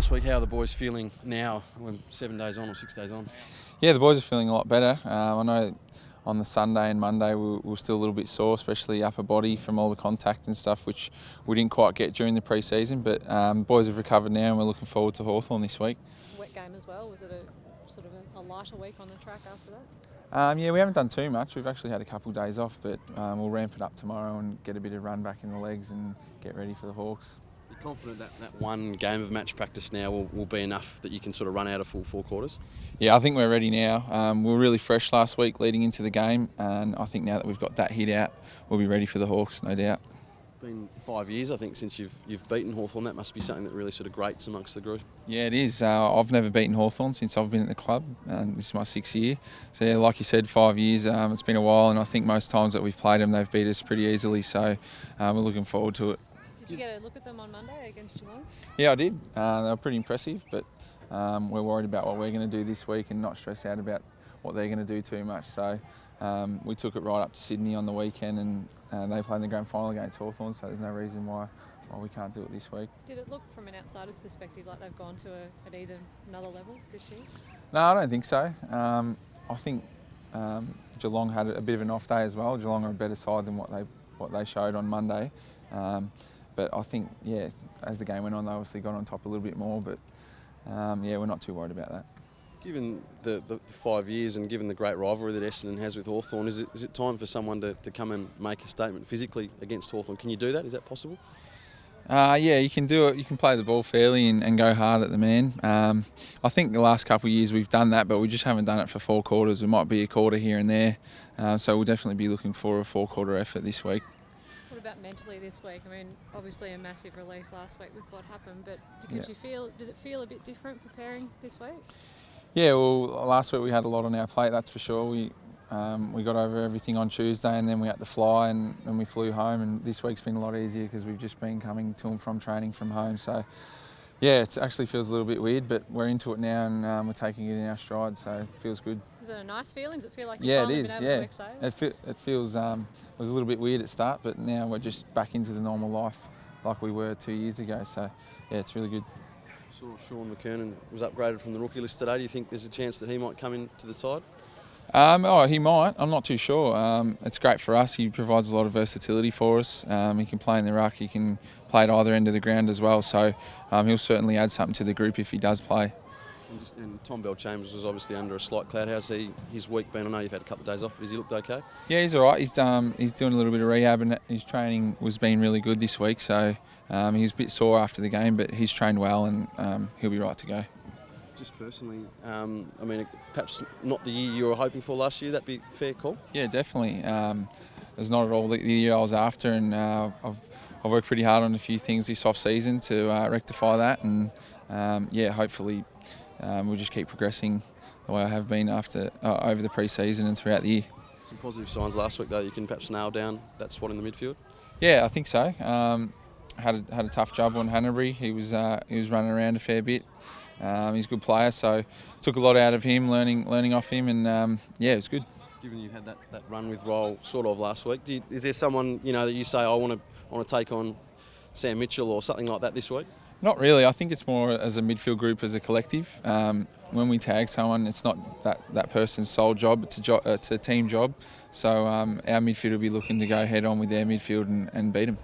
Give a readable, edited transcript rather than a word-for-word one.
last week. How are the boys feeling now? We're 7 days on or 6 days on. Yeah, the boys are feeling a lot better. I know on the Sunday and Monday we were still a little bit sore, especially upper body from all the contact and stuff, which we didn't quite get during the pre-season. But boys have recovered now and we're looking forward to Hawthorn this week. Wet game as well. Was it a sort of a lighter week on the track after that? Yeah, we haven't done too much. We've actually had a couple of days off, but we'll ramp it up tomorrow and get a bit of run back in the legs and get ready for the Hawks. You're confident that one game of match practice now will be enough that you can sort of run out a full 4 quarters? Yeah, I think we're ready now. We were really fresh last week leading into the game, and I think now that we've got that hit out, we'll be ready for the Hawks, no doubt. It's been 5 years, I think, since you've beaten Hawthorn. That must be something that really sort of grates amongst the group. Yeah, it is. I've never beaten Hawthorn since I've been at the club, and this is my 6th year. So yeah, like you said, 5 years. It's been a while, and I think most times that we've played them, they've beat us pretty easily. So we're looking forward to it. Did you get a look at them on Monday against Geelong? Yeah, I did. They were pretty impressive, but we're worried about what we're going to do this week and not stress out about what they're going to do too much. So we took it right up to Sydney on the weekend, and they played in the grand final against Hawthorn, so there's no reason why we can't do it this week. Did it look from an outsider's perspective like they've gone to another level this year? No, I don't think so. I think Geelong had a bit of an off day as well. Geelong are a better side than what they showed on Monday. But I think, yeah, as the game went on, they obviously got on top a little bit more. But, yeah, we're not too worried about that. Given the 5 years and given the great rivalry that Essendon has with Hawthorn, is it time for someone to come and make a statement physically against Hawthorn? Can you do that? Is that possible? Yeah, you can do it. You can play the ball fairly and go hard at the man. I think the last couple of years we've done that, but we just haven't done it for 4 quarters. It might be a quarter here and there. So we'll definitely be looking for a 4-quarter effort this week. What about mentally this week? I mean, obviously a massive relief last week with what happened, but did it feel a bit different preparing this week? Yeah, well, last week we had a lot on our plate, that's for sure. We got over everything on Tuesday and then we had to fly and we flew home, and this week's been a lot easier because we've just been coming to and from training from home. So, yeah, it actually feels a little bit weird, but we're into it now and we're taking it in our stride, so it feels good. Is it a nice feeling? Does it feel like you've finally been able to exhale? It feels, it was a little bit weird at start, but now we're just back into the normal life like we were 2 years ago. So, yeah, it's really good. Saw Sean McKernan was upgraded from the rookie list today. Do you think there's a chance that he might come into the side? He might. I'm not too sure. It's great for us. He provides a lot of versatility for us. He can play in the ruck. He can play at either end of the ground as well. So he'll certainly add something to the group if he does play. And Tom Bell-Chambers was obviously under a slight cloud. How's his week been? I know you've had a couple of days off, but has he looked okay? Yeah, he's all right. He's doing a little bit of rehab, and his training was being really good this week. So he was a bit sore after the game, but he's trained well and he'll be right to go. Just personally, I mean, perhaps not the year you were hoping for last year. That'd be a fair call. Yeah, definitely. It's not at all the year I was after, and I've worked pretty hard on a few things this off season to rectify that, and yeah, hopefully we'll just keep progressing the way I have been over the pre-season and throughout the year. Some positive signs last week though. You can perhaps nail down that spot in the midfield. Yeah, I think so. Had a tough job on Hanbury. He was running around a fair bit. He's a good player, so took a lot out of him, learning off him, and yeah, it was good. Given you've had that run with Roll sort of last week, is there someone that you say I want to take on Sam Mitchell or something like that this week? Not really. I think it's more as a midfield group, as a collective. When we tag someone, it's not that person's sole job. It's a team job. So our midfield will be looking to go head on with their midfield and beat them.